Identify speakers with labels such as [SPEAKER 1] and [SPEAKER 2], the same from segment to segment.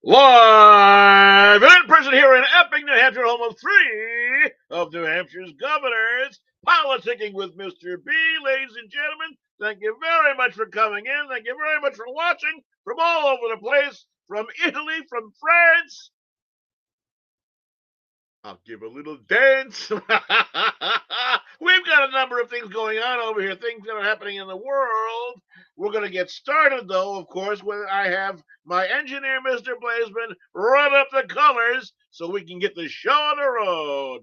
[SPEAKER 1] Live and in person here in Epping, New Hampshire, home of three of New Hampshire's governors. Politicking with Mr. B, ladies and gentlemen. Thank you very much for coming in. Thank you very much for watching from all over the place, from Italy, from France. I'll give a little dance. We've got a number of things going on over here, things that are happening in the world. We're going to get started, though, of course, when I have my engineer, Mr. Blazeman, run up the colors so we can get the show on the road.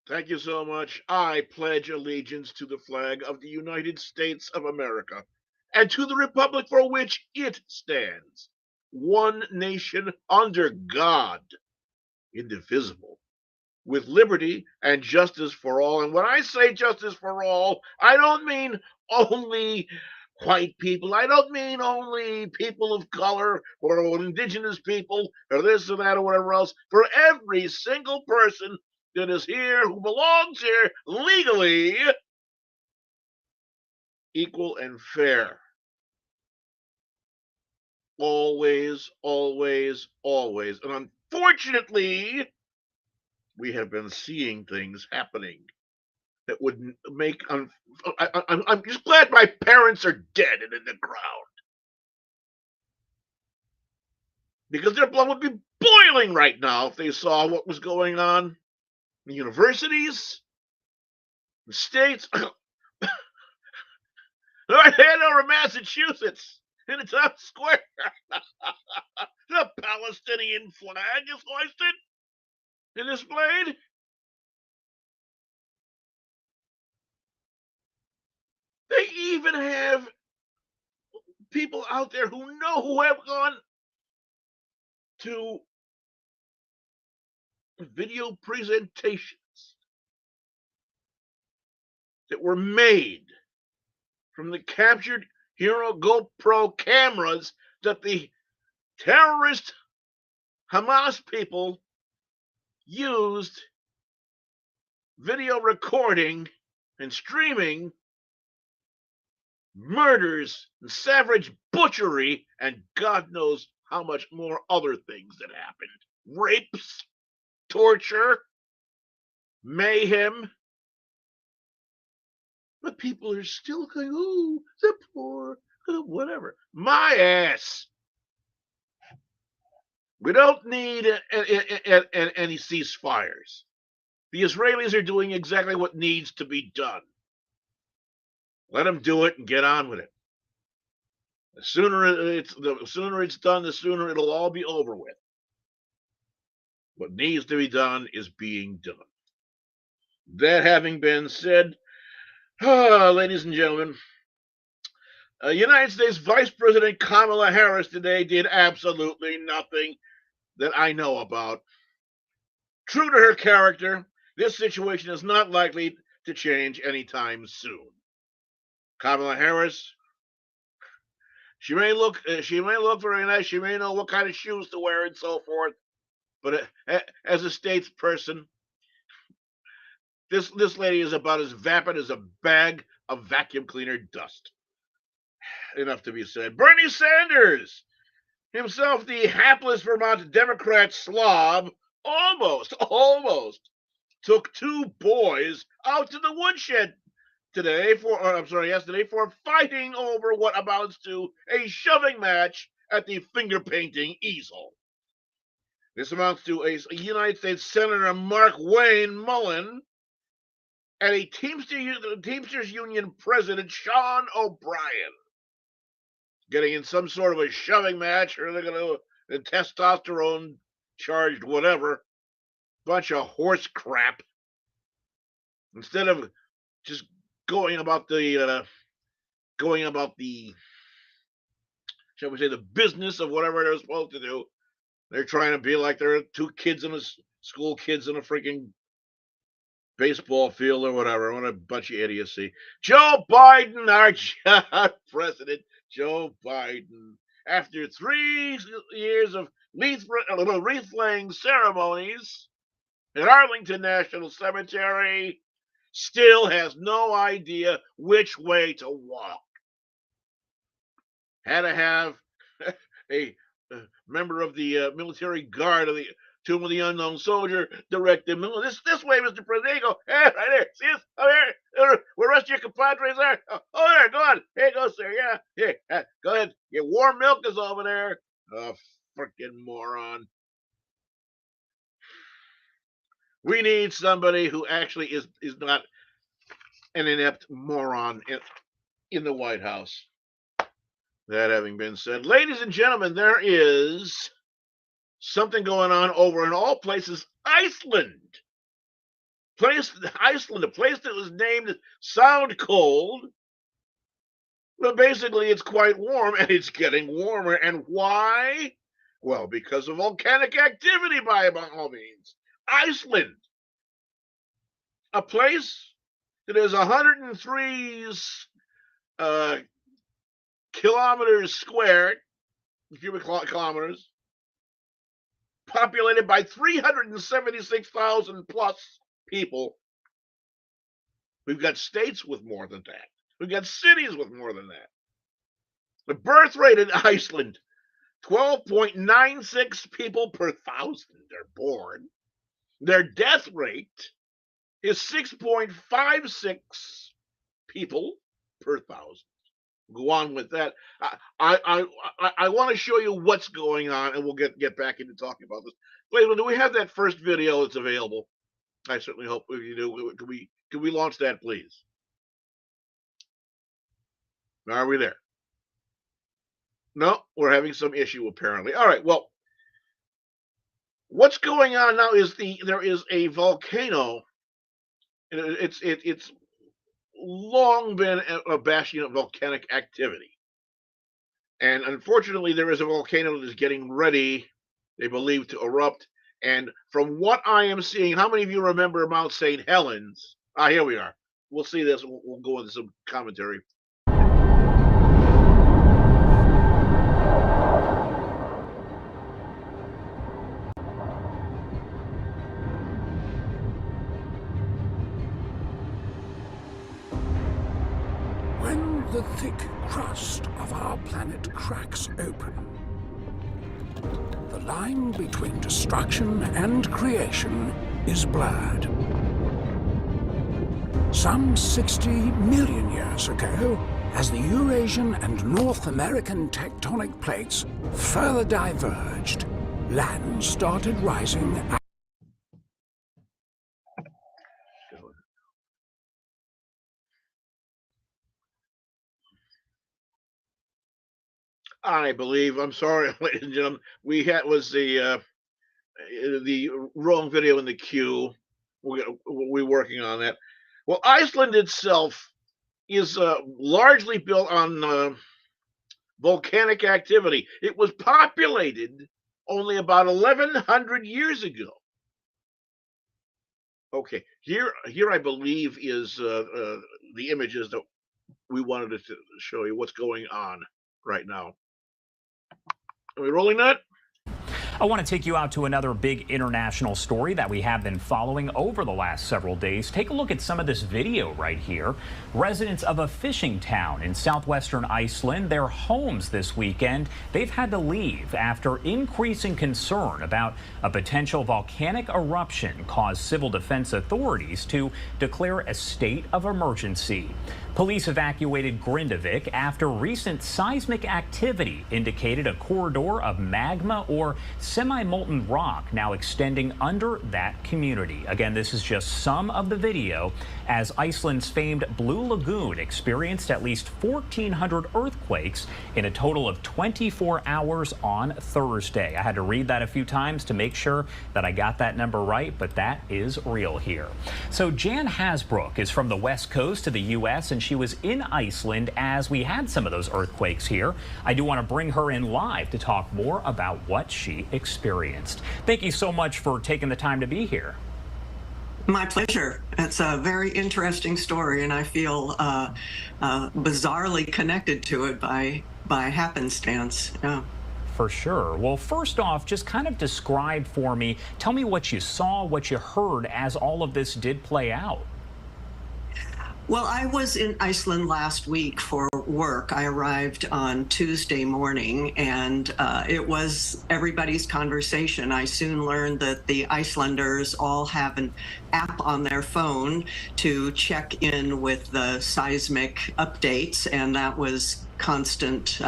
[SPEAKER 1] Thank you so much. I pledge allegiance to the flag of the United States of America and to the republic for which it stands, one nation under God, indivisible, with liberty and justice for all. And when I say justice for all, I don't mean only white people. I don't mean only people of color or indigenous people or this or that or whatever else. For every single person that is here who belongs here legally, equal and fair. Always, always, always. And unfortunately, we have been seeing things happening that would make. I'm just glad my parents are dead and in the ground, because their blood would be boiling right now if they saw what was going on in the universities, the states. Right hand over Massachusetts in the Times Square. The Palestinian flag is hoisted and displayed. They even have people out there who have gone to video presentations that were made from the captured Hero GoPro cameras that the terrorist Hamas people used video recording and streaming murders and savage butchery and God knows how much more other things that happened. Rapes, torture, mayhem. But people are still going, oh, the poor, whatever. My ass. We don't need any ceasefires. The Israelis are doing exactly what needs to be done. Let them do it and get on with it. The sooner it's done, the sooner it'll all be over with. What needs to be done is being done. That having been said, ladies and gentlemen, United States Vice President Kamala Harris today did absolutely nothing that I know about. True to her character, this situation is not likely to change anytime soon. Kamala Harris, she may look very nice. She may know what kind of shoes to wear and so forth. But as a statesperson, this lady is about as vapid as a bag of vacuum cleaner dust. Enough to be said. Bernie Sanders, himself the hapless Vermont Democrat slob, almost took two boys out to the woodshed yesterday for fighting over what amounts to a shoving match at the finger painting easel. This amounts to a United States Senator Mark Wayne Mullen and a Teamsters Union President Sean O'Brien getting in some sort of a shoving match, or they're going to testosterone charged whatever, bunch of horse crap. Instead of just going about the shall we say, the business of whatever they're supposed to do, they're trying to be like they're two kids in a school kids in a freaking baseball field or whatever. What a bunch of idiocy. Joe Biden, our president, Joe Biden, after 3 years of wreath-laying ceremonies at Arlington National Cemetery, still has no idea which way to walk. Had to have a member of the military guard of the Tomb of the Unknown Soldier direct them. This way, Mr. President. There you go. Hey, right there. See us? Oh, here. Where the rest of your compadres are? Oh, there. Go on. Here you go, sir. Yeah. Here. Go ahead. Your warm milk is over there. Oh, freaking moron. We need somebody who actually is not an inept moron in the White House. That having been said, ladies and gentlemen, there is something going on over in all places, Iceland. Iceland, a place that was named Sound Cold. But basically, it's quite warm, and it's getting warmer. And why? Well, because of volcanic activity, by all means. Iceland, a place that is 103 kilometers squared, cubic kilometers, populated by 376,000 plus people. We've got states with more than that. We've got cities with more than that. The birth rate in Iceland, 12.96 people per thousand are born. Their death rate is 6.56 people per thousand. Go on with that. I want to show you what's going on, and we'll get back into talking about this. Wait, do we have that first video that's available? I certainly hope you do. Can we launch that, please? Are we there? No, we're having some issue apparently. All right. Well, what's going on now is there is a volcano. It's long been a bastion of volcanic activity. And unfortunately, there is a volcano that is getting ready, they believe, to erupt. And from what I am seeing, how many of you remember Mount St. Helens? Here we are. We'll see this. We'll go into some commentary.
[SPEAKER 2] When the thick crust of our planet cracks open, the line between destruction and creation is blurred. Some 60 million years ago, as the Eurasian and North American tectonic plates further diverged, land started rising.
[SPEAKER 1] I believe. I'm sorry, ladies and gentlemen. Was the wrong video in the queue. We're working on that. Well, Iceland itself is largely built on volcanic activity. It was populated only about 1,100 years ago. Okay, here I believe is the images that we wanted to show you what's going on right now. Are we rolling that?
[SPEAKER 3] I want to take you out to another big international story that we have been following over the last several days. Take a look at some of this video right here. Residents of a fishing town in southwestern Iceland, their homes this weekend, they've had to leave after increasing concern about a potential volcanic eruption caused civil defense authorities to declare a state of emergency. Police evacuated Grindavik after recent seismic activity indicated a corridor of magma or semi-molten rock now extending under that community. Again, this is just some of the video as Iceland's famed Blue Lagoon experienced at least 1,400 earthquakes in a total of 24 hours on Thursday. I had to read that a few times to make sure that I got that number right, but that is real here. So Jan Hasbrook is from the West Coast of the U.S. and she was in Iceland as we had some of those earthquakes here. I do want to bring her in live to talk more about what she experienced. Thank you so much for taking the time to be here.
[SPEAKER 4] My pleasure. It's a very interesting story, and I feel bizarrely connected to it by happenstance. Yeah.
[SPEAKER 3] For sure. Well, first off, just kind of describe for me, tell me what you saw, what you heard as all of this did play out.
[SPEAKER 4] Well, I was in Iceland last week for work. I arrived on Tuesday morning, and it was everybody's conversation. I soon learned that the Icelanders all have an app on their phone to check in with the seismic updates, and that was constant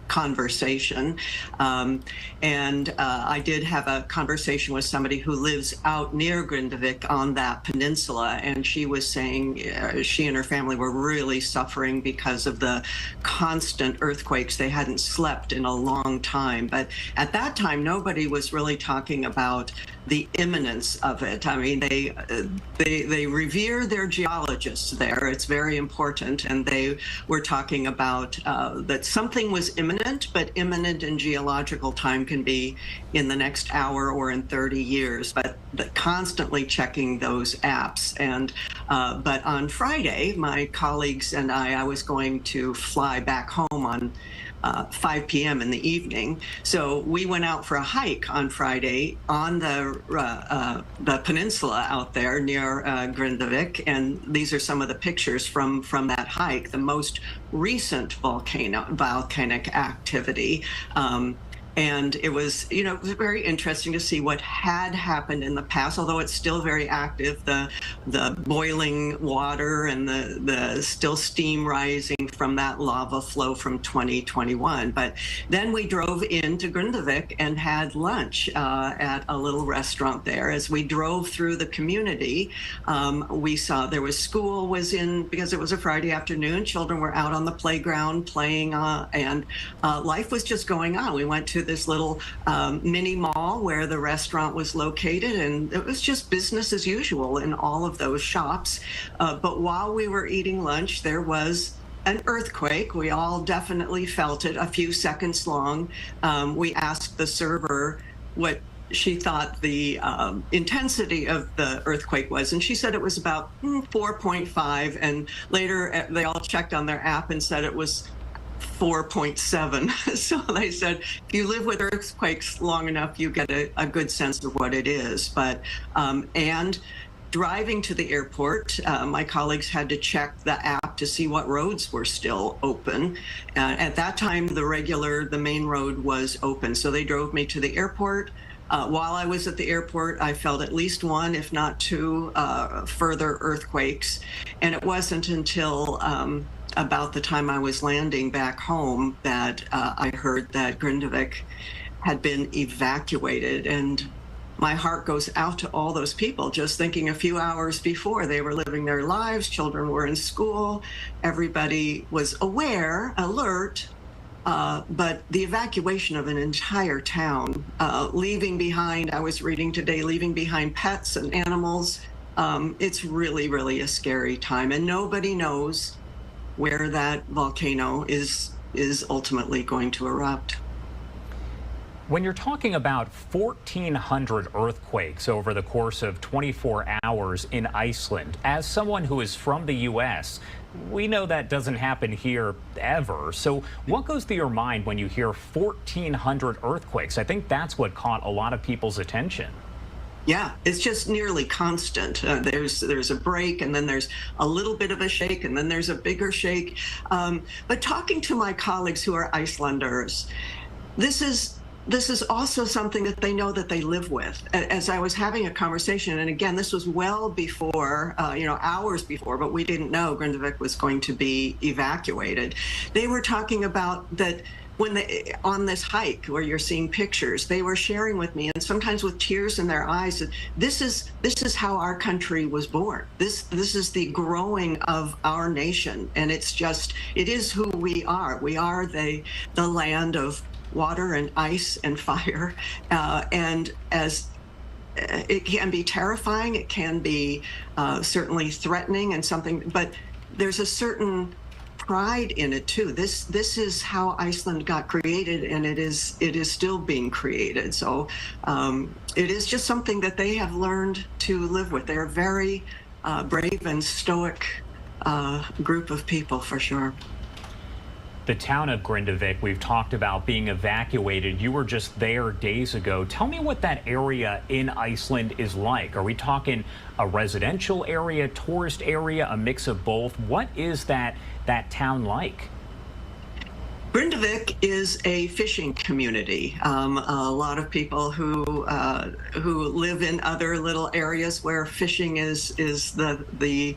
[SPEAKER 4] conversation. I did have a conversation with somebody who lives out near Grindavik on that peninsula, and she was saying she and her family were really suffering because of the constant earthquakes. They hadn't slept in a long time, but at that time nobody was really talking about the imminence of it. I mean, they revere their geologists there. It's very important, and they were talking about that something was imminent, but imminent in geological time can be in the next hour or in 30 years, but constantly checking those apps. And but on Friday, my colleagues and I was going to fly back home on 5 p.m. in the evening. So we went out for a hike on Friday on the peninsula out there near Grindavik, and these are some of the pictures from that hike. The most recent volcanic activity. And it was, it was very interesting to see what had happened in the past, although it's still very active, the boiling water and the still steam rising from that lava flow from 2021. But then we drove into Grindavik and had lunch at a little restaurant there. As we drove through the community, we saw there was school was in, because it was a Friday afternoon, children were out on the playground playing, and life was just going on. We went to this little mini mall where the restaurant was located, and it was just business as usual in all of those shops. But while we were eating lunch, there was an earthquake. We all definitely felt it, a few seconds long. We asked the server what she thought the intensity of the earthquake was, and she said it was about 4.5, and later they all checked on their app and said it was 4.7. So they said, if you live with earthquakes long enough, you get a good sense of what it is. But and driving to the airport, my colleagues had to check the app to see what roads were still open. At that time, the main road was open. So they drove me to the airport. While I was at the airport, I felt at least one, if not two, further earthquakes. And it wasn't until about the time I was landing back home that I heard that Grindavik had been evacuated. And my heart goes out to all those people, just thinking a few hours before they were living their lives, children were in school, everybody was aware, alert, but the evacuation of an entire town, leaving behind, I was reading today, leaving behind pets and animals, it's really, really a scary time. And nobody knows where that volcano is ultimately going to erupt.
[SPEAKER 3] When you're talking about 1,400 earthquakes over the course of 24 hours in Iceland, as someone who is from the U.S., we know that doesn't happen here ever. So what goes through your mind when you hear 1,400 earthquakes? I think that's what caught a lot of people's attention.
[SPEAKER 4] Yeah, it's just nearly constant. There's a break, and then there's a little bit of a shake, and then there's a bigger shake. But talking to my colleagues who are Icelanders, this is also something that they know that they live with. As I was having a conversation, and again, this was well before, hours before, but we didn't know Grindavik was going to be evacuated. They were talking about that when on this hike where you're seeing pictures, they were sharing with me, and sometimes with tears in their eyes, that this is how our country was born. This is the growing of our nation, and it is who we are. We are the land of water and ice and fire, and as it can be terrifying, it can be certainly threatening and something, but there's a certain pride in it too. This is how Iceland got created, and it is still being created. So it is just something that they have learned to live with. They're a very brave and stoic group of people, for sure.
[SPEAKER 3] The town of Grindavik, we've talked about being evacuated. You were just there days ago. Tell me what that area in Iceland is like. Are we talking a residential area, tourist area, a mix of both? What is that town like?
[SPEAKER 4] Grindavik is a fishing community. A lot of people who live in other little areas where fishing is the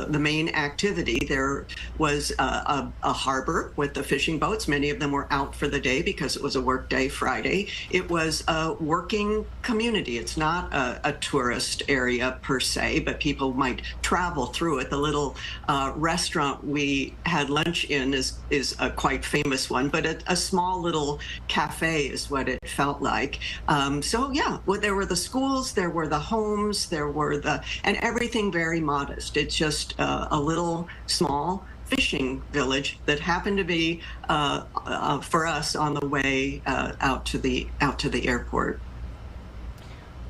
[SPEAKER 4] main activity. There was a harbor with the fishing boats. Many of them were out for the day because it was a work day Friday. It was a working community. It's not a tourist area per se, but people might travel through it. The little restaurant we had lunch in is a quite famous one, but a small little cafe is what it felt like. So yeah, there were the schools, there were the homes, and everything very modest. It's just a little small fishing village that happened to be for us on the way out to the airport.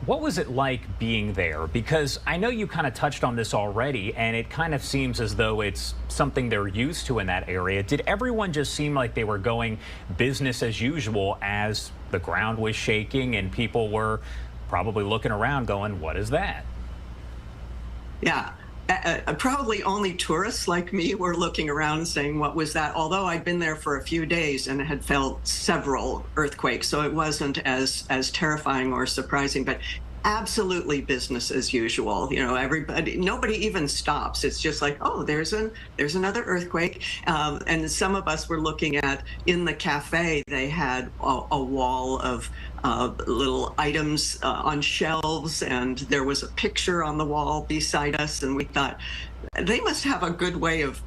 [SPEAKER 3] What was it like being there? Because I know you kind of touched on this already, and it kind of seems as though it's something they're used to in that area. Did everyone just seem like they were going business as usual as the ground was shaking and people were probably looking around going, what is that?
[SPEAKER 4] Yeah. Probably only tourists like me were looking around and saying, what was that? Although I'd been there for a few days and had felt several earthquakes, so it wasn't as terrifying or surprising, but absolutely business as usual. You know, nobody even stops. It's just like, oh, there's another earthquake. And some of us were looking at, in the cafe, they had a wall of little items on shelves, and there was a picture on the wall beside us, and we thought they must have a good way of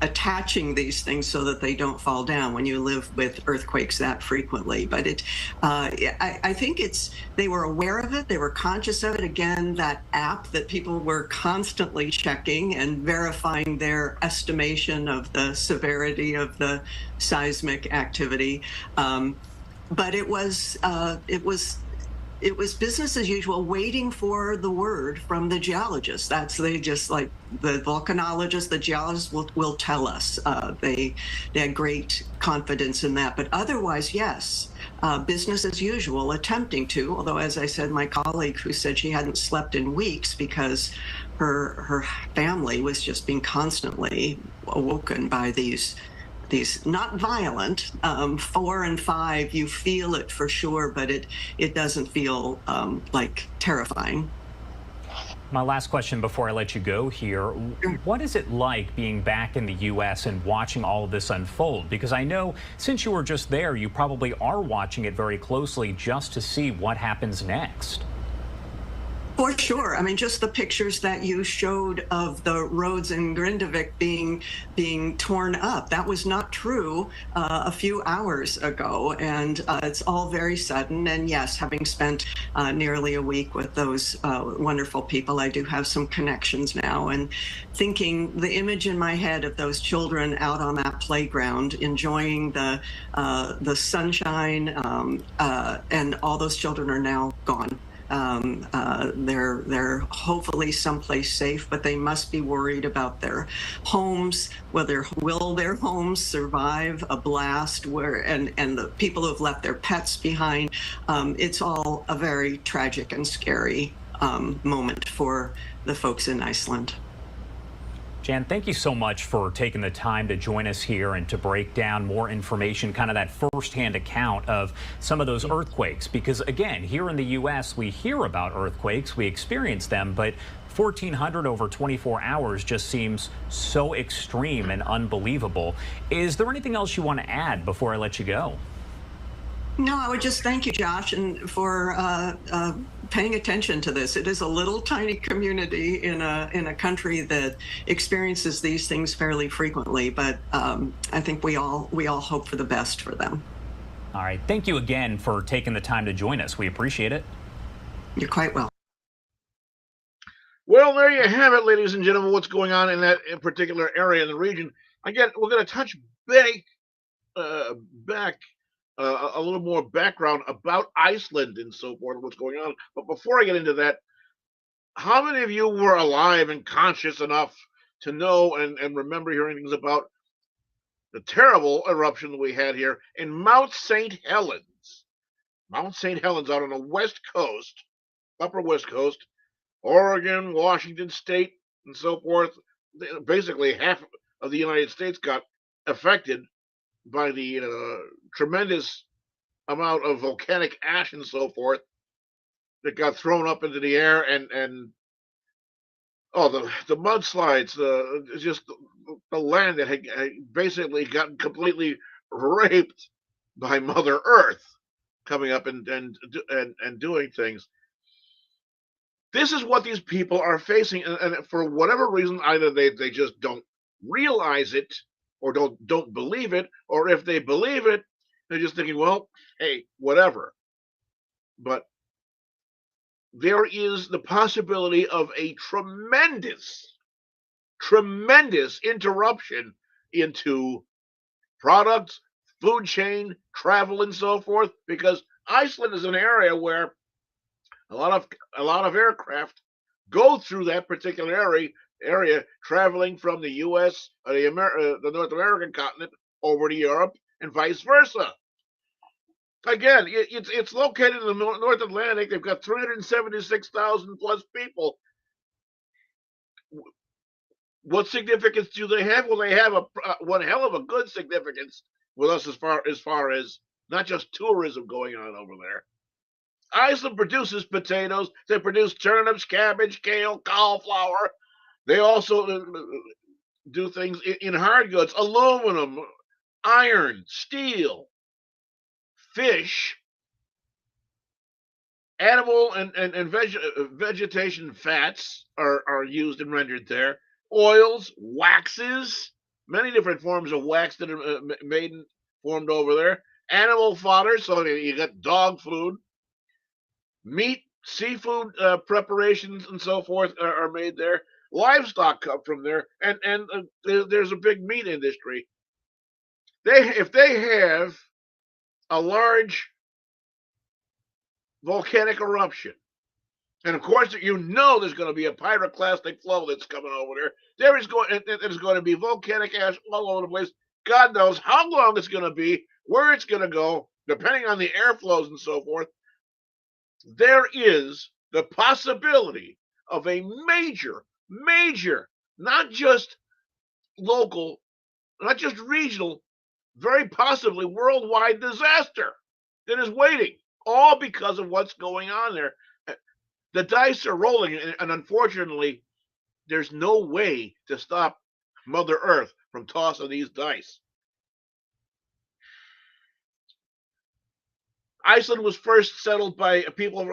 [SPEAKER 4] attaching these things so that they don't fall down when you live with earthquakes that frequently. But I think they were aware of it, they were conscious of it. Again, that app that people were constantly checking and verifying their estimation of the severity of the seismic activity. But it was business as usual, waiting for the word from the geologists. They just, like the volcanologists, the geologists will tell us. They had great confidence in that. But otherwise, yes, business as usual, attempting to, although, as I said, my colleague who said she hadn't slept in weeks because her family was just being constantly awoken by these not violent, 4 and 5, you feel it for sure, but it doesn't feel like terrifying.
[SPEAKER 3] My last question before I let you go here, what is it like being back in the U.S. and watching all of this unfold? Because I know since you were just there, you probably are watching it very closely just to see what happens next.
[SPEAKER 4] For sure. I mean, just the pictures that you showed of the roads in Grindavik being torn up, that was not true a few hours ago. And it's all very sudden. And yes, having spent nearly a week with those wonderful people, I do have some connections now. And thinking the image in my head of those children out on that playground, enjoying the sunshine, and all those children are now gone. They're hopefully someplace safe, but they must be worried about their homes. Will their homes survive a blast? And the people who have left their pets behind. It's all a very tragic and scary moment for the folks in Iceland.
[SPEAKER 3] Jan, thank you so much for taking the time to join us here and to break down more information, kind of that firsthand account of some of those earthquakes. Because again, here in the U.S., we hear about earthquakes, we experience them, but 1,400 over 24 hours just seems so extreme and unbelievable. Is there anything else you want to add before I let you go?
[SPEAKER 4] No, I would just thank you, Josh, and for paying attention to this. It is a little tiny community in a country that experiences these things fairly frequently, but I think we all hope for the best for them.
[SPEAKER 3] All right. Thank you again for taking the time to join us. We appreciate it.
[SPEAKER 4] You're quite welcome.
[SPEAKER 1] Well, there you have it, ladies and gentlemen, what's going on in that particular area in the region. Again, we're going to touch back a little more background about Iceland and so forth, what's going on. But before I get into that, how many of you were alive and conscious enough to know and remember hearing things about the terrible eruption that we had here in Mount St. Helens. Mount St. Helens out on the West Coast, upper West Coast, Oregon, Washington State, and so forth. Basically, half of the United States got affected by the tremendous amount of volcanic ash and so forth that got thrown up into the air, and oh, the mudslides, just the land that had basically gotten completely raped by Mother Earth, coming up and doing things. This is what these people are facing, and for whatever reason, either they just don't realize it or don't believe it, or if they believe it, they're just thinking, well, hey, whatever. But there is the possibility of a tremendous interruption into products, food chain, travel, and so forth, because Iceland is an area where a lot of aircraft go through that particular area traveling from the U.S. The North American continent over to Europe and vice versa. Again, it's located in the North Atlantic. They've got 376,000 plus people. What significance do they have? Well, they have one hell of a good significance with us as far as not just tourism going on over there. Iceland produces potatoes. They produce turnips, cabbage, kale, cauliflower. They also do things in hard goods: aluminum, iron, steel, fish, animal and vegetation fats are used and rendered there. Oils, waxes, many different forms of wax that are formed over there. Animal fodder, so you got dog food. Meat, seafood preparations, and so forth are made there. Livestock come from there, and there's a big meat industry. If they have a large volcanic eruption, and of course there's going to be a pyroclastic flow that's coming over there. There's going to be volcanic ash all over the place. God knows how long it's going to be, where it's going to go, depending on the airflows and so forth. There is the possibility of a major, not just local, not just regional, very possibly worldwide disaster that is waiting, all because of what's going on there. The dice are rolling, and unfortunately, there's no way to stop Mother Earth from tossing these dice. Iceland was first settled by people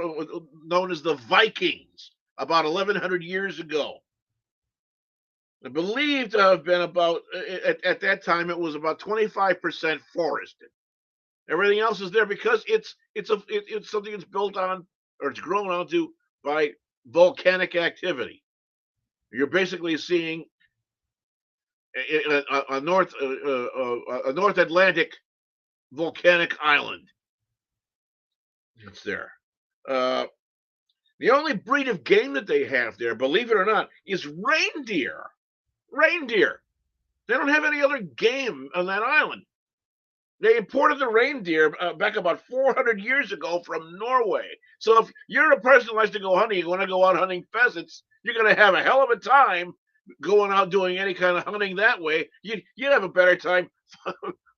[SPEAKER 1] known as the Vikings about 1,100 years ago. I believe to have been about, at that time, it was about 25% forested. Everything else is there because it's something that's built on, or it's grown onto by volcanic activity. You're basically seeing a North Atlantic volcanic island. It's there. The only breed of game that they have there, believe it or not, is reindeer. Reindeer. They don't have any other game on that island. They imported the reindeer back about 400 years ago from Norway. So if you're a person who likes to go hunting, you want to go out hunting pheasants, you're going to have a hell of a time going out doing any kind of hunting that way. You'd have a better time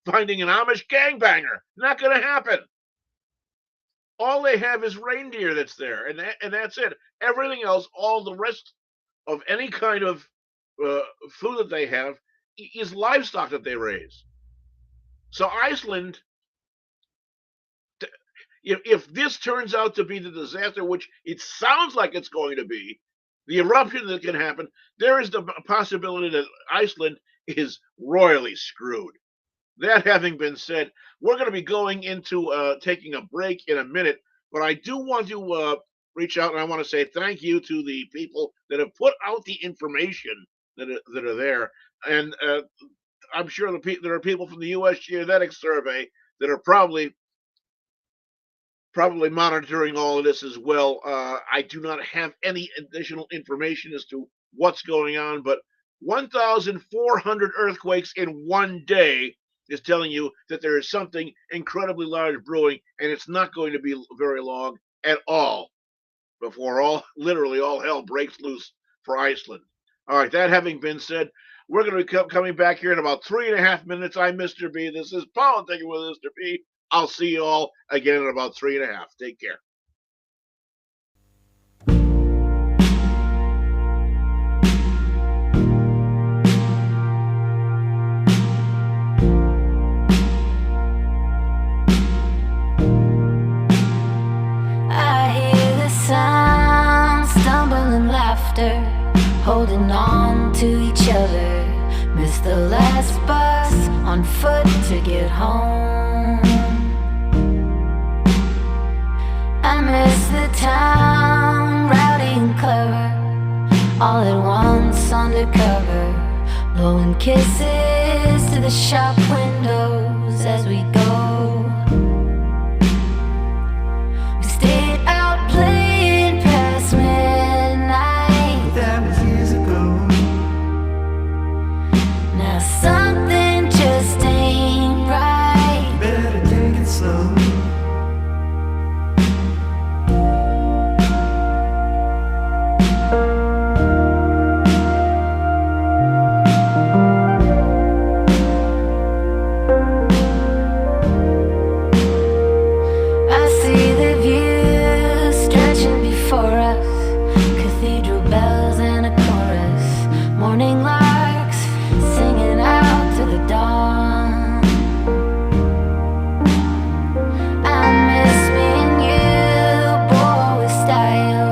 [SPEAKER 1] finding an Amish gangbanger. Not going to happen. All they have is reindeer that's there, and that's it. Everything else, all the rest of any kind of food that they have, is livestock that they raise. So Iceland, if this turns out to be the disaster, which it sounds like it's going to be, the eruption that can happen, there is the possibility that Iceland is royally screwed. That having been said, we're going to be going into taking a break in a minute, but I do want to reach out, and I want to say thank you to the people that have put out the information that are there. And I'm sure there are people from the U.S. Geodetic Survey that are probably monitoring all of this as well. I do not have any additional information as to what's going on, but 1,400 earthquakes in one day is telling you that there is something incredibly large brewing, and it's not going to be very long at all before literally all hell breaks loose for Iceland. All right, that having been said, we're going to be coming back here in about 3.5 minutes. I'm Mr. B. This is Poli-Ticking with Mr. B. I'll see you all again in about 3.5. Take care.
[SPEAKER 5] Holding on to each other. Miss the last bus on foot to get home. I miss the town, rowdy and clever, all at once undercover, blowing kisses to the shop windows as we go. We stayed out playing past midnight.
[SPEAKER 6] That was years ago.
[SPEAKER 5] Now something just ain't right.
[SPEAKER 6] Better take it slow.
[SPEAKER 5] I see the view stretching before us, cathedral bells and a chorus, morning larks singing out to the dawn. I miss me and you, boy, with style,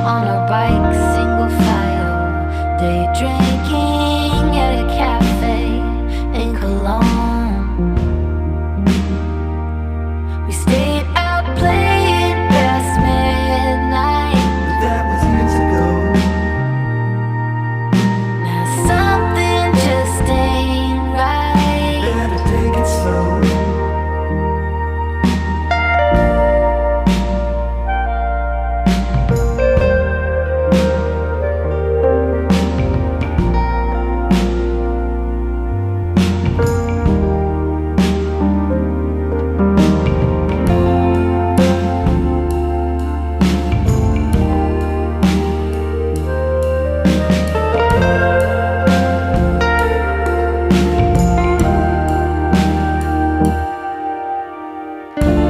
[SPEAKER 5] on our bikes, single file, day drinking at a cafe in Cologne. We stayed out playing past midnight.
[SPEAKER 6] That was years ago.
[SPEAKER 5] Now something just ain't right.
[SPEAKER 6] Better take it slow.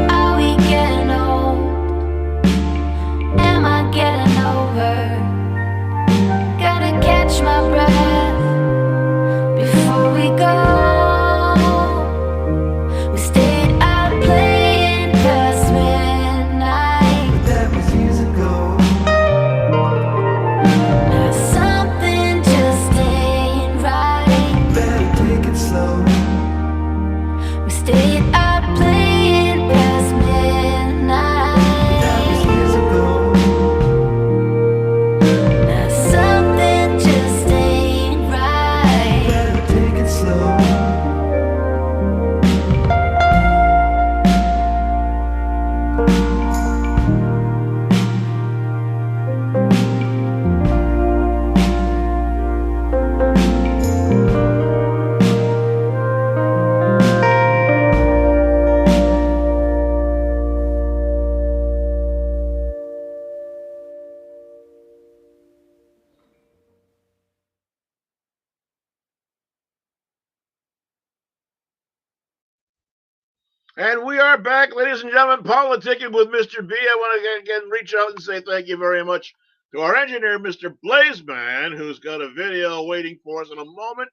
[SPEAKER 5] Are we getting old? Am I getting over? Gotta catch my breath before we go. We stayed out playing past midnight.
[SPEAKER 6] That was years ago.
[SPEAKER 5] Now something just ain't right.
[SPEAKER 6] Better take it slow.
[SPEAKER 5] We stayed out playing past
[SPEAKER 6] That was
[SPEAKER 5] midnight.
[SPEAKER 6] years ago.
[SPEAKER 5] Now something just ain't right.
[SPEAKER 6] Better take it slow.
[SPEAKER 1] And we are back, ladies and gentlemen, Poli-Ticking with Mr. B. I want to again reach out and say thank you very much to our engineer, Mr. Blazeman, who's got a video waiting for us in a moment.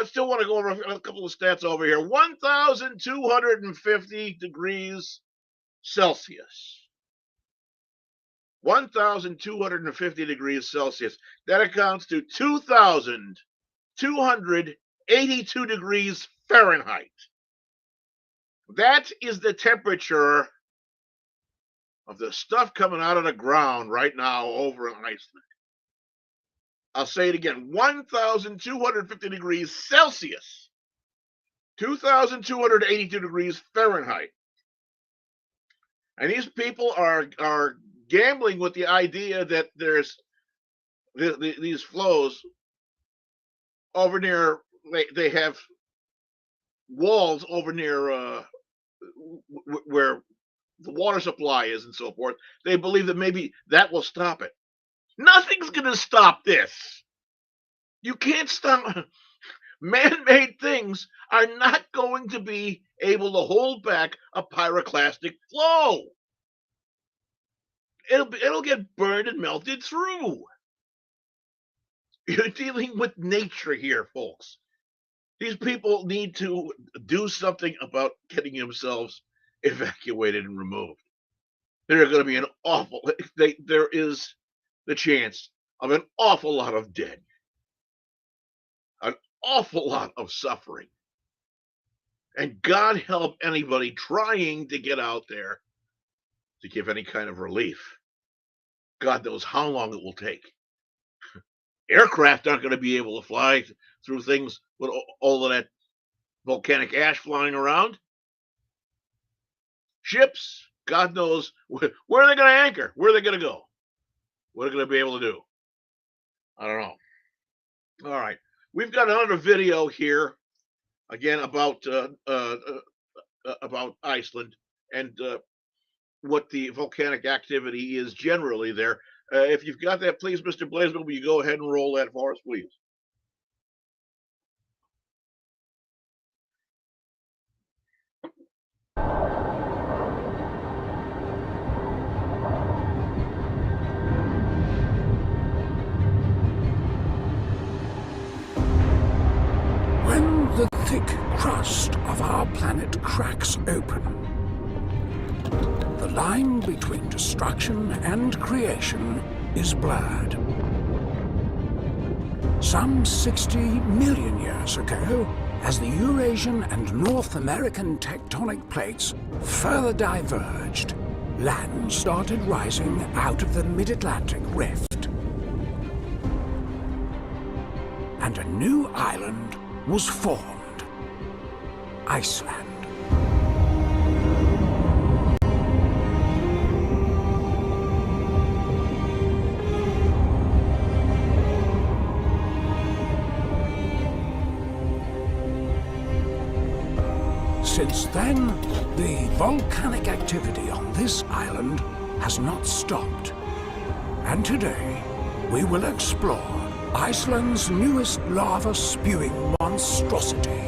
[SPEAKER 1] Still want to go over a couple of stats over here. 1,250 degrees Celsius. 1,250 degrees Celsius. That accounts to 2,282 degrees Fahrenheit. That is the temperature of the stuff coming out of the ground right now over in Iceland. I'll say it again, 1,250 degrees Celsius, 2,282 degrees Fahrenheit. And these people are gambling with the idea that there's these flows over near they have walls over near where the water supply is and so forth. They believe that maybe that will stop it. Nothing's going to stop this. You can't stop. Man-made things are not going to be able to hold back a pyroclastic flow. It'll get burned and melted through. You're dealing with nature here, folks. These people need to do something about getting themselves evacuated and removed. There are going to be there is the chance of an awful lot of dead, an awful lot of suffering. And God help anybody trying to get out there to give any kind of relief. God knows how long it will take. Aircraft aren't going to be able to fly through things with all of that volcanic ash flying around. Ships, God knows where are they going to anchor? Where are they going to go? What are they going to be able to do? I don't know. All right. We've got another video here, again, about Iceland and what the volcanic activity is generally there. If you've got that, please, Mr. Blaisdell, will you go ahead and roll that for us, please?
[SPEAKER 2] When the thick crust of our planet cracks open, the line between destruction and creation is blurred. Some 60 million years ago, as the Eurasian and North American tectonic plates further diverged, land started rising out of the mid-Atlantic rift. And a new island was formed, Iceland. Since then, the volcanic activity on this island has not stopped. And today, we will explore Iceland's newest lava-spewing monstrosity.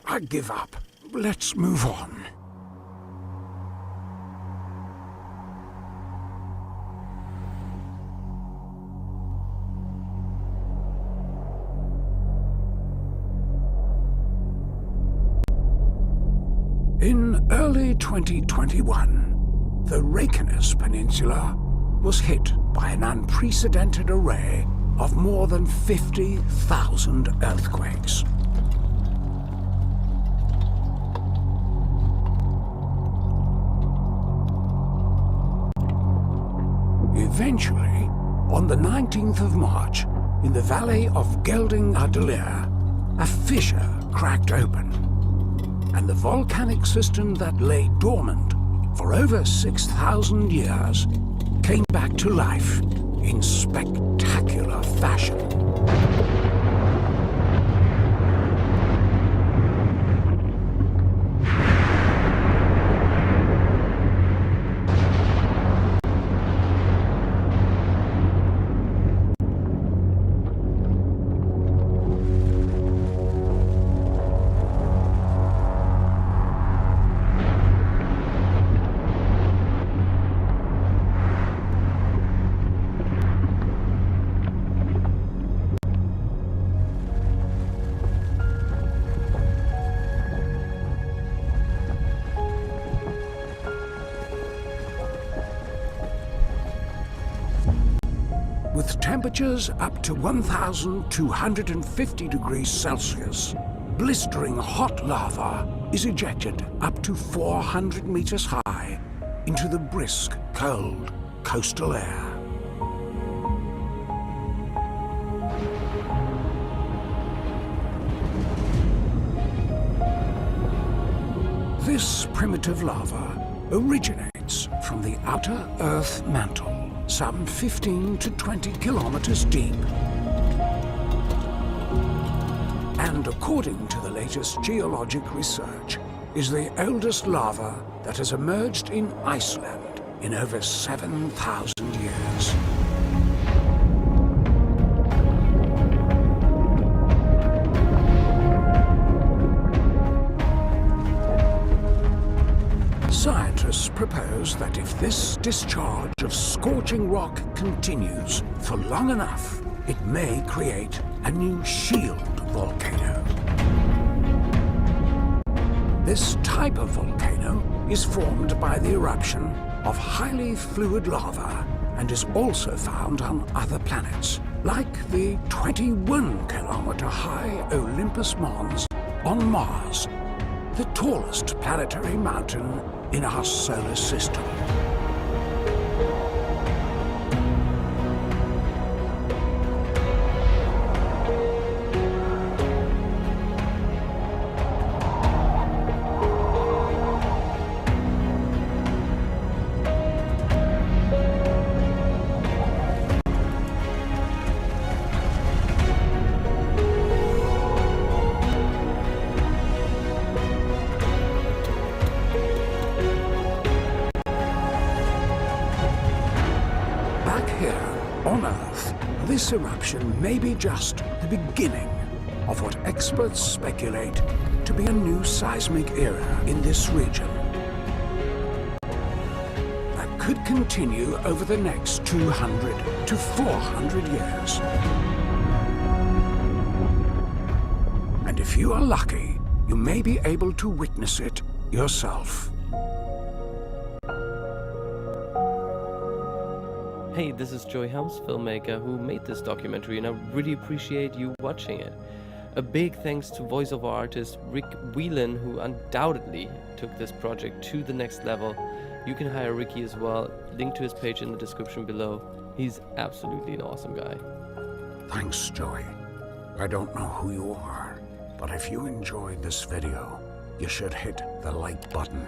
[SPEAKER 2] I give up. Let's move on. In early 2021, the Reykjanes Peninsula was hit by an unprecedented array of more than 50,000 earthquakes. Eventually, on the 19th of March, in the valley of Geldingadalur, a fissure cracked open, and the volcanic system that lay dormant for over 6,000 years came back to life in spectacular fashion. temperatures up to 1,250 degrees Celsius, blistering hot lava is ejected up to 400 meters high into the brisk, cold coastal air. This primitive lava originates from the outer Earth mantle, some 15 to 20 kilometers deep. And according to the latest geologic research, is the oldest lava that has emerged in Iceland in over 7,000 years. Scientists propose that if this discharge of scorching rock continues for long enough, it may create a new shield volcano. This type of volcano is formed by the eruption of highly fluid lava and is also found on other planets, like the 21-kilometer high Olympus Mons on Mars, the tallest planetary mountain in our solar system. On Earth, this eruption may be just the beginning of what experts speculate to be a new seismic era in this region that could continue over the next 200 to 400 years. And if you are lucky, you may be able to witness it yourself.
[SPEAKER 7] Hey, this is Joey Helms, filmmaker who made this documentary, and I really appreciate you watching it. A big thanks to voiceover artist Rick Whelan, who undoubtedly took this project to the next level. You can hire Ricky as well, link to his page in the description below. He's absolutely an awesome guy.
[SPEAKER 2] Thanks, Joey. I don't know who you are, but if you enjoyed this video, you should hit the like button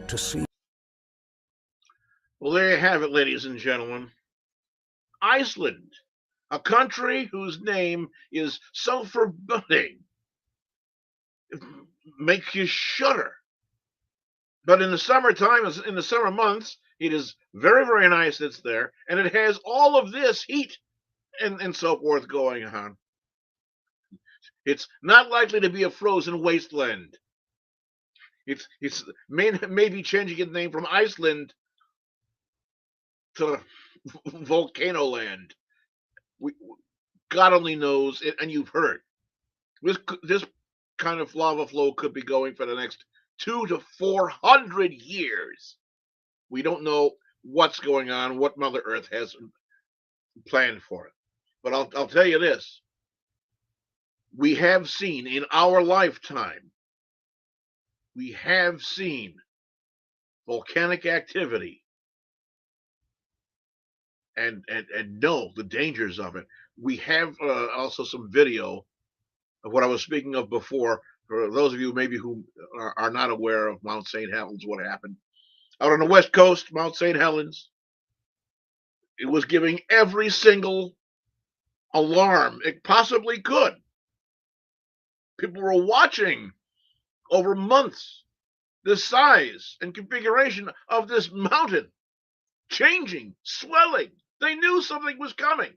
[SPEAKER 2] to see.
[SPEAKER 1] Well, there you have it, ladies and gentlemen. Iceland, a country whose name is so forbidding, it makes you shudder. But in the summertime, in the summer months, it is very, very nice it's there, and it has all of this heat and so forth going on. It's not likely to be a frozen wasteland. It's maybe changing its name from Iceland to Volcano Land. God only knows, and you've heard this kind of lava flow could be going for the next 200 to 400 years. We don't know what's going on, what Mother Earth has planned for it. But I'll tell you this: we have seen in our lifetime, we have seen volcanic activity and know the dangers of it. We have also some video of what I was speaking of before. For those of you maybe who are not aware of Mount St. Helens, what happened out on the west coast, Mount St. Helens, it was giving every single alarm it possibly could. People were watching over months the size and configuration of this mountain changing, swelling. They knew something was coming.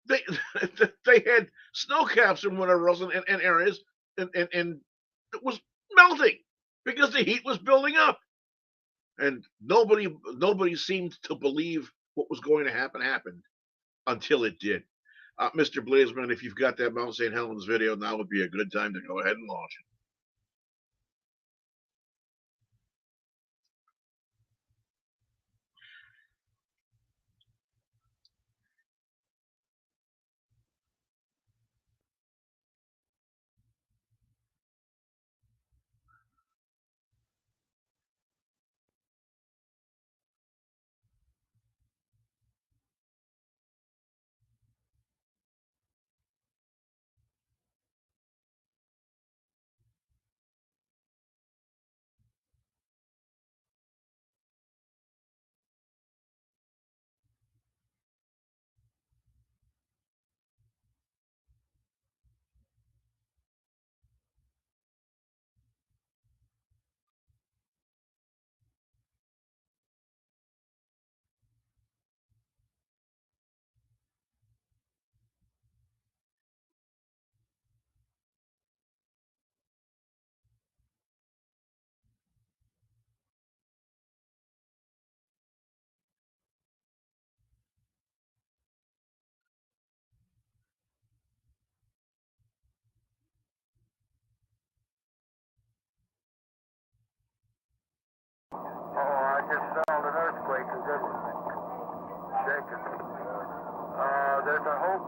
[SPEAKER 1] They they had snow caps and whatever else in areas, and it was melting because the heat was building up, and nobody seemed to believe what was going to happen happened until it did. Mr. Blazeman, if you've got that Mount St. Helens video, now would be a good time to go ahead and launch it.
[SPEAKER 8] there's a hope.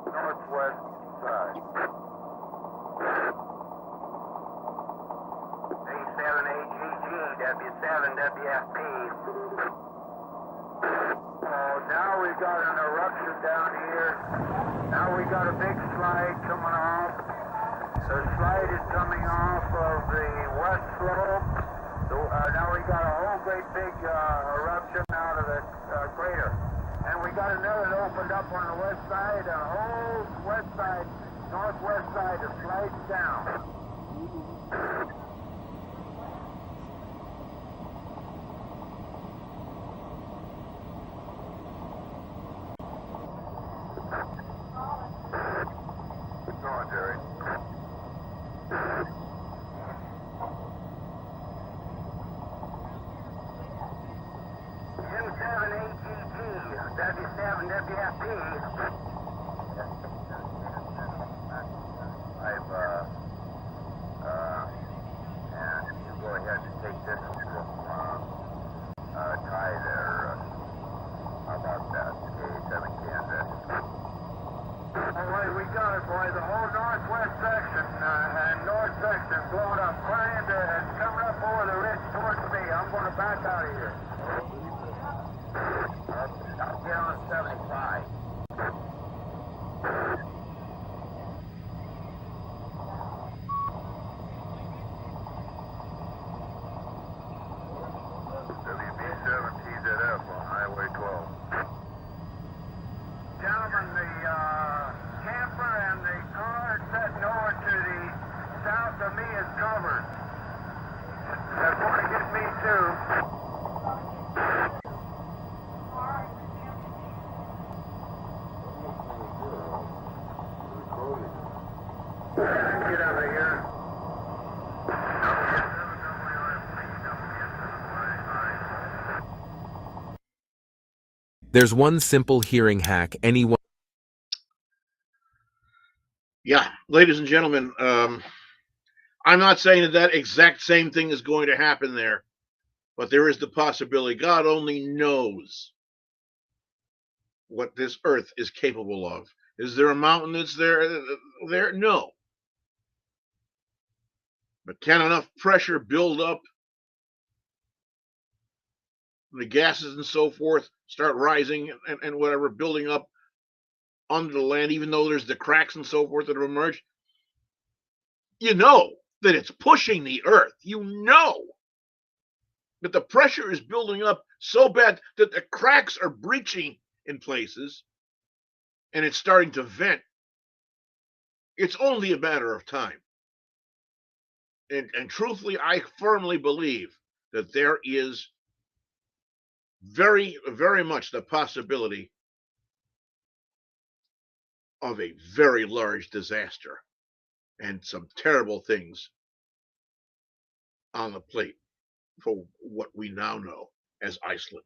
[SPEAKER 8] Northwest side. A7AGG, W7WFP. Oh, now we've got an eruption down here. Now we got a big slide coming off. The slide is coming off of the west slope. Now we got a whole great big eruption out of the crater. And we got another that opened up on the west side, a whole west side, northwest side that slides down. Keep going, Jerry. M7AGG, W7WFP. And you go ahead and take this from Ty there. How about that? K7 Kansas. All right, we got it, boy. The whole northwest section and north section blown up, clear into and coming up over the ridge towards me. I'm going to back out of here. I'll get on 75. WB7TZF on Highway 12. Gentlemen, the camper and the car sitting over to the south of me is covered. That's going to get me too. Get out of here.
[SPEAKER 9] There's one simple hearing hack anyone.
[SPEAKER 1] Yeah, ladies and gentlemen, I'm not saying that that exact same thing is going to happen there, but there is the possibility. God only knows what this earth is capable of. Is there a mountain that's there? No. But can enough pressure build up? The gases and so forth start rising and whatever, building up under the land, even though there's the cracks and so forth that have emerged. You know that it's pushing the earth. You know that the pressure is building up so bad that the cracks are breaching in places and it's starting to vent. It's only a matter of time. And truthfully, I firmly believe that there is very, very much the possibility of a very large disaster and some terrible things on the plate for what we now know as Iceland.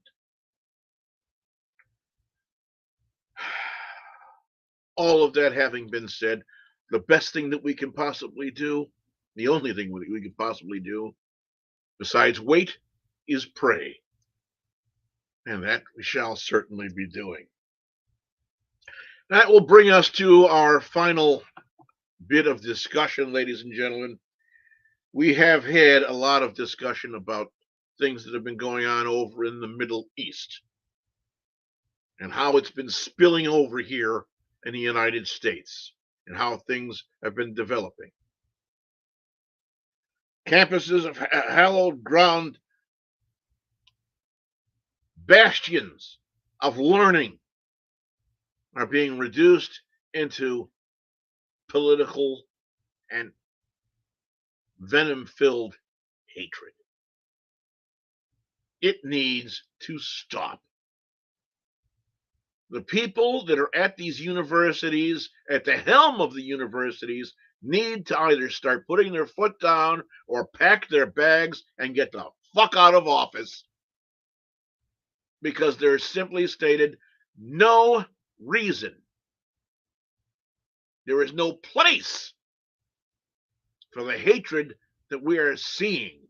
[SPEAKER 1] All of that having been said, the best thing that we can possibly do, the only thing we can possibly do, besides wait, is pray. And that we shall certainly be doing. That will bring us to our final bit of discussion, ladies and gentlemen. We have had a lot of discussion about things that have been going on over in the Middle East and how it's been spilling over here in the United States and how things have been developing. Campuses of hallowed ground, bastions of learning, are being reduced into political and venom-filled hatred. It needs to stop. The people that are at these universities, at the helm of the universities, need to either start putting their foot down or pack their bags and get the fuck out of office, because there's simply stated no reason There is no place for the hatred that we are seeing.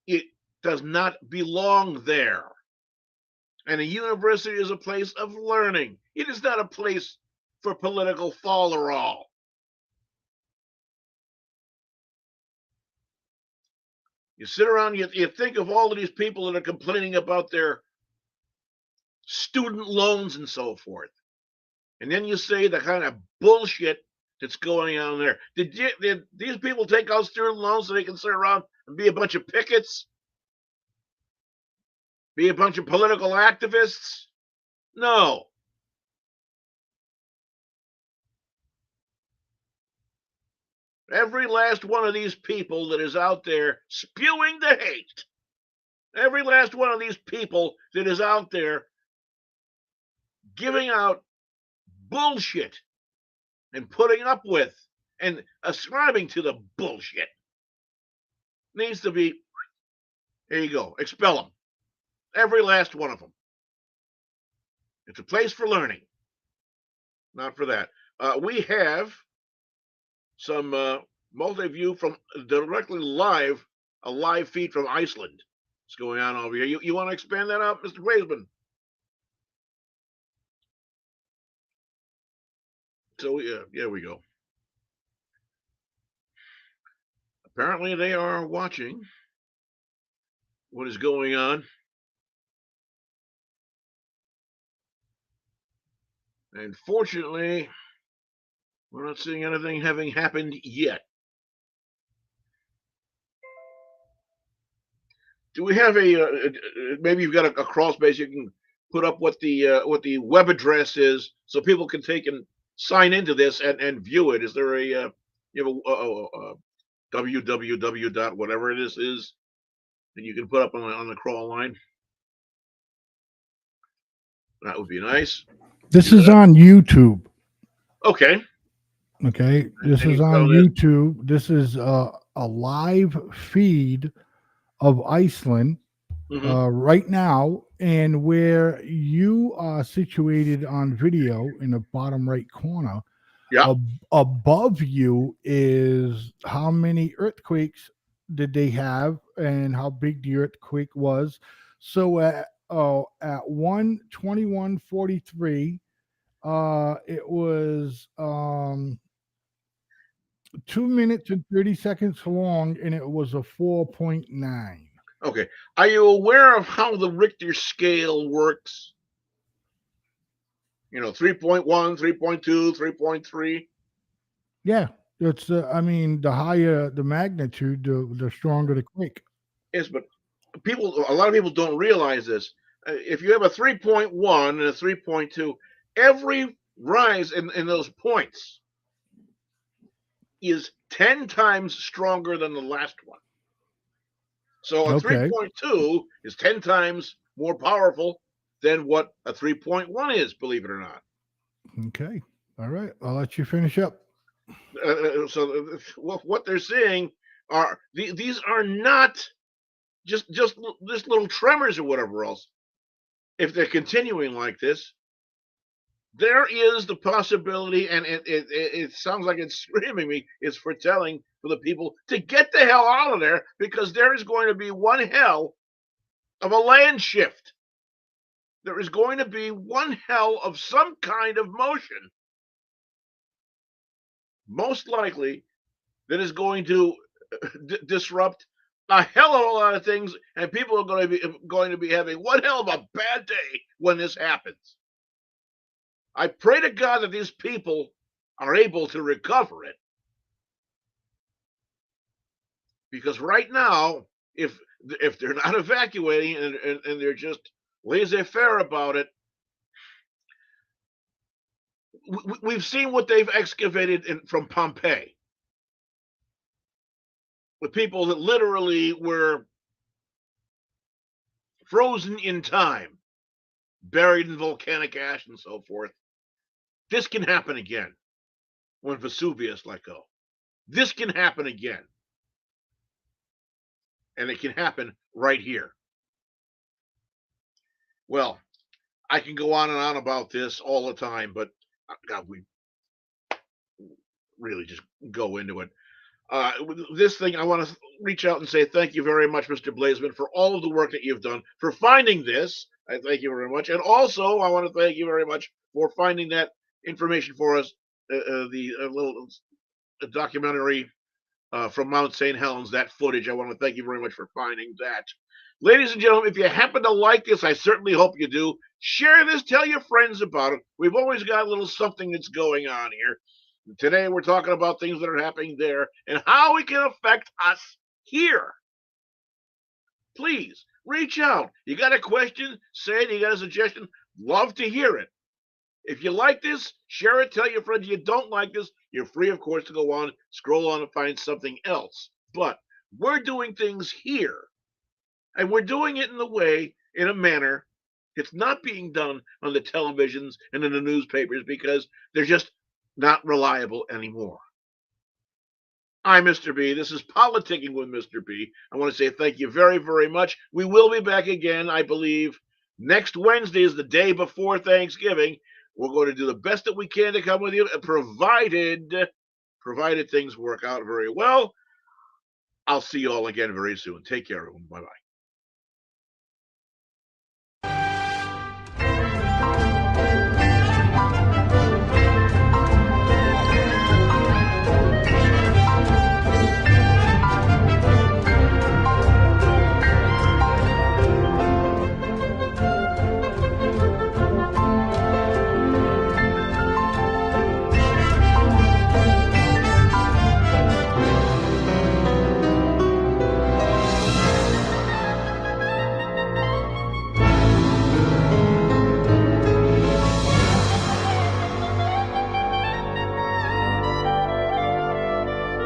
[SPEAKER 1] It does not belong there. And a university is a place of learning. It is not a place for political folderol. You sit around, you think of all of these people that are complaining about their student loans and so forth. And then you say the kind of bullshit that's going on there. Did these people take out student loans so they can sit around and be a bunch of pickets? Be a bunch of political activists? No. Every last one of these people that is out there spewing the hate, every last one of these people that is out there giving out bullshit and putting up with and ascribing to the bullshit needs to be, there you go, expel them. Every last one of them. It's a place for learning, not for that. We have some multi-view from directly live, a live feed from Iceland. What's going on over here? You want to expand that out, Mr. Glazeman? So yeah, here we go. Apparently, they are watching what is going on. And fortunately, we're not seeing anything having happened yet. Do we have maybe you've got a cross base you can put up what the web address is so people can take and sign into this and view it? Is there a you have a www dot whatever it is that you can put up on the crawl line? That would be nice.
[SPEAKER 10] This is on YouTube.
[SPEAKER 1] Okay.
[SPEAKER 10] Okay. This is on YouTube. This is a live feed of Iceland right now. And where you are situated on video in the bottom right corner, above you is how many earthquakes did they have and how big the earthquake was. So at 1:21:43, it was 2 minutes and 30 seconds long, and it was a 4.9.
[SPEAKER 1] Okay. Are you aware of how the Richter scale works? 3.1, 3.2, 3.3.
[SPEAKER 10] Yeah, it's I mean, the higher the magnitude, the stronger the quake.
[SPEAKER 1] Yes, but a lot of people don't realize this. If you have a 3.1 and a 3.2, every rise in those points is 10 times stronger than the last one. So a 3.2 is 10 times more powerful than what a 3.1 is, believe it or not.
[SPEAKER 10] Okay. All right. I'll let you finish up.
[SPEAKER 1] So what they're saying are these are not just little tremors or whatever else. If they're continuing like this, there is the possibility, and it sounds like it's screaming me, it's foretelling for the people to get the hell out of there, because there is going to be one hell of a land shift. There is going to be one hell of some kind of motion, most likely, that is going to disrupt a hell of a lot of things, and people are going to be having one hell of a bad day when this happens. I pray to God that these people are able to recover it, because right now, if they're not evacuating and they're just laissez-faire about it, we've seen what they've excavated from Pompeii, with people that literally were frozen in time, buried in volcanic ash and so forth. This can happen again when Vesuvius let go. This can happen again. And it can happen right here. Well, I can go on and on about this all the time, but God, we really just go into it. This thing, I want to reach out and say thank you very much, Mr. Blazeman, for all of the work that you've done, for finding this. I thank you very much. And also, I want to thank you very much for finding that information for us, the little documentary from Mount St. Helens, that footage. I want to thank you very much for finding that. Ladies and gentlemen, if you happen to like this, I certainly hope you do. Share this, tell your friends about it. We've always got a little something that's going on here. Today, we're talking about things that are happening there and how it can affect us here. Please reach out. You got a question? Say it. You got a suggestion? Love to hear it. If you like this, share it. Tell your friends. You don't like this, you're free, of course, to go on, scroll on, and find something else. But we're doing things here, and we're doing it in a manner it's not being done on the televisions and in the newspapers because they're just not reliable anymore. I'm Mr. B. This is Poli-Ticking with Mr. B. I want to say thank you very, very much. We will be back again, I believe. Next Wednesday is the day before Thanksgiving. We're going to do the best that we can to come with you, provided things work out very well. I'll see you all again very soon. Take care, everyone. Bye-bye.